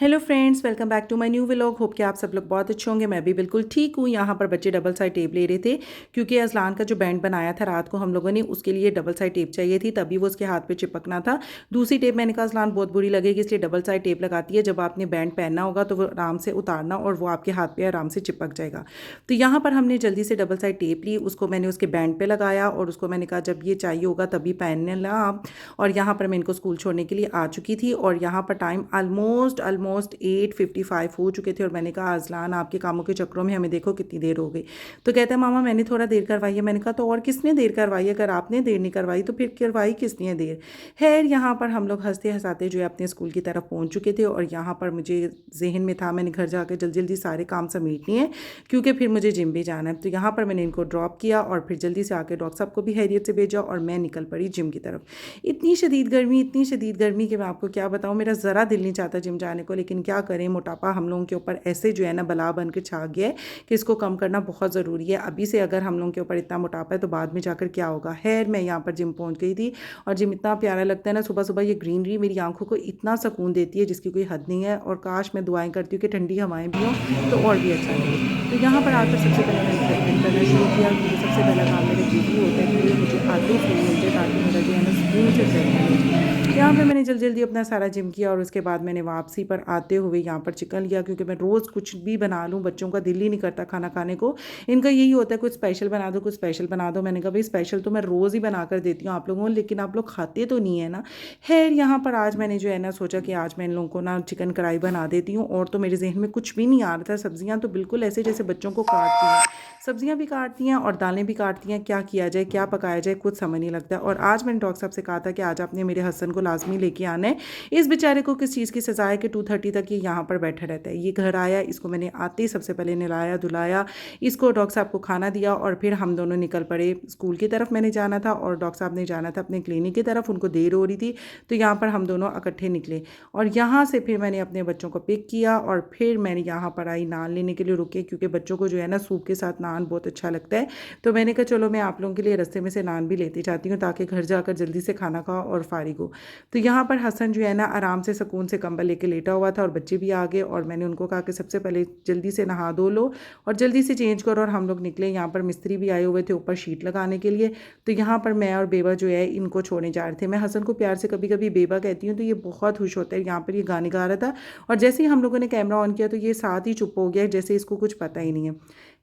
Hello friends, welcome back to my new vlog. Hope कि आप सब लोग बहुत अच्छे होंगे। मैं भी बिल्कुल ठीक हूँ। यहाँ पर बच्चे डबल साइड टेप ले रहे थे क्योंकि अजलान का जो बैंड बनाया था रात को हम लोगों ने, उसके लिए डबल साइड टेप चाहिए थी, तभी वो उसके हाथ पे चिपकना था। दूसरी टेप मैंने कहा अजलान बहुत बुरी लगेगी, इसलिए डबल साइड टेप लगाती है। जब आपने बैंड पहनना होगा तो वो आराम से उतारना और वो आपके हाथ पर आराम से चिपक जाएगा। तो यहाँ पर हमने जल्दी से डबल साइड टेप ली, उसको मैंने उसके बैंड पर लगाया और उसको मैंने कहा जब ये चाहिए होगा तभी पहनने ला आप। और यहाँ पर मैं इनको स्कूल छोड़ने के लिए आ चुकी थी और यहाँ पर टाइम ऑलमोस्ट 8:55 हो चुके थे। और मैंने कहा अजलान आपके कामों के चक्करों में हमें देखो कितनी देर हो गई। तो कहता है मामा मैंने थोड़ा देर करवाई है। मैंने कहा तो और किसने देर करवाई है? अगर आपने देर नहीं करवाई तो फिर करवाई किसने है देर? खैर यहाँ पर हम लोग हंसते हंसाते जो है अपने स्कूल की तरफ पहुँच चुके थे। और यहाँ पर मुझे जहन में था मैंने घर जाकर जल्दी जल्दी सारे काम समेटने हैं क्योंकि फिर मुझे जिम भी जाना है। तो यहाँ पर मैंने इनको ड्रॉप किया और फिर जल्दी से आकर डॉक्टर साहब को भी खैरियत से भेजा और मैं निकल पड़ी जिम की तरफ। इतनी शदीद गर्मी कि मैं आपको क्या बताऊँ, मेरा ज़रा दिल नहीं चाहता जिम जाने को, लेकिन क्या करें, मोटापा हम लोगों के ऊपर ऐसे जो है ना बला बन के छा गया है कि इसको कम करना बहुत ज़रूरी है। अभी से अगर हम लोगों के ऊपर इतना मोटापा है तो बाद में जाकर क्या होगा। खैर मैं यहाँ पर जिम पहुँच गई थी और जिम इतना प्यारा लगता है ना, सुबह सुबह ये ग्रीनरी मेरी आंखों को इतना सुकून देती है जिसकी कोई हद नहीं है। और काश मैं दुआएं करती हूँ कि ठंडी हवाएं भी हों तो और भी अच्छा लगे। तो यहाँ पर आकर सबसे पहले मैंने ट्रीटमेंट करना शुरू किया क्योंकि सबसे पहला काम मेरे ड्यूटी होता है कि मुझे आते ही फोन मिल जाए ताकि मेरा जो है ना स्कूल से ट्रीटमेंट हो जाए। यहाँ पे मैंने जल्दी जल्दी अपना सारा जिम किया और उसके बाद मैंने वापसी पर आते हुए यहाँ पर चिकन लिया क्योंकि मैं रोज़ कुछ भी बना लूँ बच्चों का दिल ही नहीं करता खाना खाने को। इनका यही होता है कुछ स्पेशल बना दो, कुछ स्पेशल बना दो। मैंने कहा भाई स्पेशल तो मैं रोज़ ही बना कर देती हूँ आप लोगों को, लेकिन आप लोग खाते तो नहीं है ना। खैर यहाँ पर आज मैंने जो है ना सोचा कि आज मैं इन लोगों को ना चिकन कढ़ाई बना देती हूँ। और तो मेरे जहन में कुछ भी नहीं आ रहा था। सब्जियाँ तो बिल्कुल ऐसे जैसे बच्चों को काटती हैं, सब्जियां भी काटती हैं और दालें भी काटती हैं। क्या किया जाए, क्या पकाया जाए, कुछ समझ नहीं लगता। और आज मैंने डॉक्टर साहब से कहा था कि आज आपने मेरे हसन को लाजमी लेके आना है। इस बेचारे को किस चीज़ की सजा है कि 2:30 तक ये यहाँ पर बैठा रहता है। ये घर आया, इसको मैंने आते ही सबसे पहले नहलाया धुलाया, इसको डॉक्टर साहब को खाना दिया और फिर हम दोनों निकल पड़े स्कूल की तरफ। मैंने जाना था और डॉक्टर साहब ने जाना था अपने क्लिनिक की तरफ, उनको देर हो रही थी तो यहाँ पर हम दोनों इकट्ठे निकले। और यहाँ से फिर मैंने अपने बच्चों को पिक किया और फिर मैंने यहाँ पर आई नान लेने के लिए रुके क्योंकि बच्चों को जो है ना सूप के साथ नान बहुत अच्छा लगता है। तो मैंने कहा चलो मैं आप लोगों के लिए रास्ते में से नान भी लेती जाती हूँ ताकि घर जाकर जल्दी से खाना खाओ और फारिग हो। तो यहाँ पर हसन जो है ना आराम से सुकून से कंबल लेके लेटा हुआ था और बच्चे भी आ गए। और मैंने उनको कहा कि सबसे पहले जल्दी से नहा धो लो और जल्दी से चेंज करो और हम लोग निकले। यहाँ पर मिस्त्री भी आए हुए थे ऊपर शीट लगाने के लिए। तो यहाँ पर मैं और बेबा जो है इनको छोड़ने जा रहे थे। मैं हसन को प्यार से कभी कभी बेबा कहती हूँ तो ये बहुत खुश होता है। यहाँ पर ये गाने गा रहा था और जैसे ही हम लोगों ने कैमरा ऑन किया तो ये साथ ही चुप हो गया जैसे इसको कुछ पता ही नहीं है।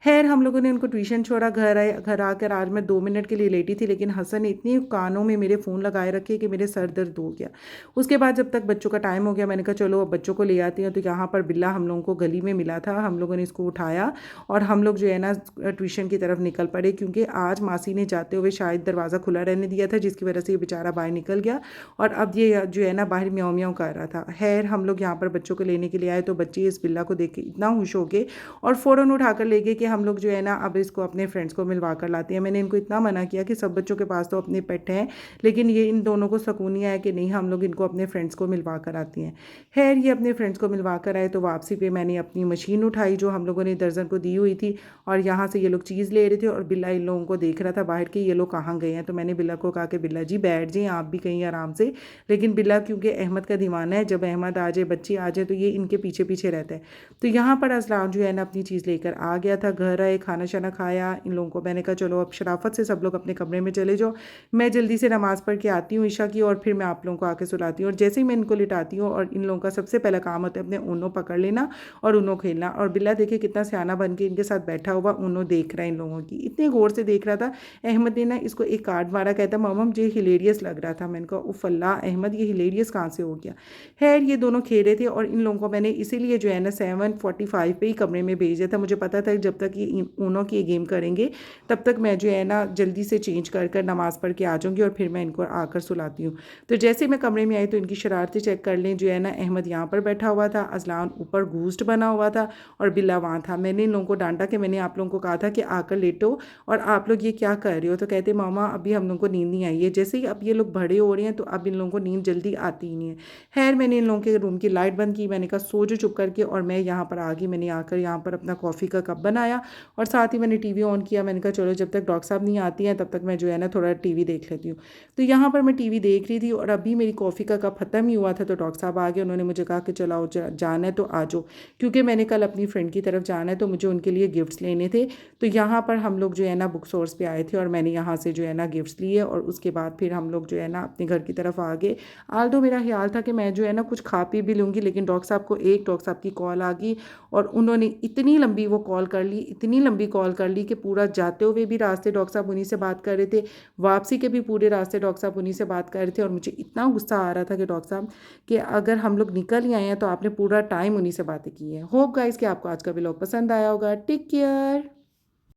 खैर हम लोगों ने उनको ट्यूशन छोड़ा, घर आए। घर आकर आज मैं 2 मिनट के लिए लेटी थी लेकिन हसन ने इतनी कानों में मेरे फ़ोन लगाए रखे कि मेरे सर दर्द हो गया। उसके बाद जब तक बच्चों का टाइम हो गया मैंने कहा चलो अब बच्चों को ले आती हैं। तो यहाँ पर बिल्ला हम लोगों को गली में मिला था, हम लोगों ने इसको उठाया और हम लोग जो है ना ट्यूशन की तरफ निकल पड़े क्योंकि आज मासी ने जाते हुए शायद दरवाज़ा खुला रहने दिया था जिसकी वजह से ये बेचारा बाहर निकल गया और अब ये जो है ना बाहर म्याऊं म्याऊं कर रहा था। खैर हम लोग यहाँ पर बच्चों को लेने के लिए आए तो बच्चे इस बिल्ला को देख के इतना खुश हो गए और फ़ौरन उठाकर ले गए कि हम लोग जो है ना अब इसको अपने फ्रेंड्स को मिलवा कर लाते हैं। मैंने इनको इतना मना किया कि सब बच्चों के पास तो अपने पेट हैं, लेकिन ये इन दोनों को सुकून नहीं आया कि नहीं हम लोग इनको अपने फ्रेंड्स को मिलवा कर आती हैं। खैर ये अपने फ्रेंड्स को मिलवा कर आए तो वापसी पे मैंने अपनी मशीन उठाई जो हम लोगों ने दर्जन को दी हुई थी और यहाँ से ये लोग चीज़ ले रहे थे और बिल्ला इन लोगों को देख रहा था बाहर के ये लोग कहाँ गए हैं। तो मैंने बिल्ला को कहा कि बिल्ला जी बैठ जाइए आप भी कहीं आराम से। लेकिन बिल्ला क्योंकि अहमद का दीवाना है, जब अहमद आ जाए बच्चे आ जाए तो ये इनके पीछे पीछे रहता है। तो यहाँ पर असलान जो है ना अपनी चीज़ लेकर आ गया था। घर आए, खाना शाना खाया, इन लोगों को मैंने कहा चलो अब शराफत से सब लोग अपने कमरे में चले जाओ, मैं जल्दी से नमाज़ पढ़ के आती हूँ ईशा की और फिर मैं आप लोगों को आके सुलाती हूँ। और जैसे ही मैं इनको लिटाती हूँ और इन लोगों का सबसे पहला काम होता है अपने ऊनो पकड़ लेना और ऊनो खेलना। और बिल्ला देखिए कितना सियाना बन के इनके साथ बैठा हुआ ऊनो देख रहा है इन लोगों की, इतने गौर से देख रहा था। अहमद ने ना इसको एक कार्ड मारा, कहता मामा मुझे हिलेरियस लग रहा था। मैंने कहा उफ अल्लाह अहमद ये हिलेरियस कहाँ से हो गया। खैर ये दोनों खेल रहे थे और इन लोगों को मैंने इसीलिए जो है ना 7:45 पे ही कमरे में भेज दिया था। मुझे पता था जब तक ये ऊनो की गेम करेंगे तब तक मैं जो है ना जल्दी से चेंज कर कर नमाज़ पढ़ के आ जाऊँगी और फिर मैं इनको आकर सुलाती हूँ। तो जैसे मैं कमरे में आई तो इनकी शरारतें चेक कर लें। जो है ना अहमद यहाँ पर बैठा हुआ था, अजलान ऊपर घूस्ट बना हुआ था और बिल्ला वहाँ था। मैंने इन लोगों को डांटा कि मैंने आप लोगों को कहा था कि आकर लेटो और आप लोग ये क्या कर रहे हो। तो कहते मामा अभी हम लोगों को नींद नहीं आई है, जैसे ही अब ये लोग बड़े हो रहे हैं तो अब इन लोगों को नींद जल्दी आती ही नहीं है। खैर मैंने इन लोगों के रूम की लाइट बंद की, मैंने कहा सो जो चुप करके और मैं यहाँ पर आ गई। मैंने आकर यहाँ पर अपना कॉफ़ी का कप बनाया किया और साथ ही मैंने टीवी ऑन किया। मैंने कहा चलो जब तक डॉक्टर साहब नहीं आती हैं तब तक मैं जो है ना थोड़ा टीवी देख लेती हूँ। तो यहाँ पर मैं टीवी देख रही थी और अभी मेरी कॉफ़ी का कप ख़त्म ही हुआ था तो डॉक्टर साहब आ गए। उन्होंने मुझे कहा कि चलो आओ, जाना है तो आ जाओ, क्योंकि मैंने कल अपनी फ्रेंड की तरफ जाना है तो मुझे उनके लिए गिफ्ट्स लेने थे। तो यहाँ पर हम लोग जो है ना बुक स्टोर्स पे आए थे और मैंने यहाँ से जो है ना गिफ्ट्स लिए और उसके बाद फिर हम लोग जो है ना अपने घर की तरफ आ गए। आल्दो मेरा ख्याल था कि मैं जो है ना कुछ खा पी भी लूँगी, लेकिन डॉक्टर साहब की कॉल आ गई और उन्होंने इतनी लंबी वो कॉल कर ली, इतनी लंबी कॉल कर ली कि पूरा जाते हुए भी रास्ते डॉक्टर साहब उन्हीं से बात कर रहे थे, वापसी के भी पूरे रास्ते डॉक्टर साहब उन्हीं से बात कर रहे थे। और मुझे इतना गुस्सा आ रहा था कि डॉक्टर साहब कि अगर हम लोग निकल ही आए हैं तो आपने पूरा टाइम उन्हीं से बातें की हैं। होप गाइस कि आपको आज का व्लॉग पसंद आया होगा। Take care.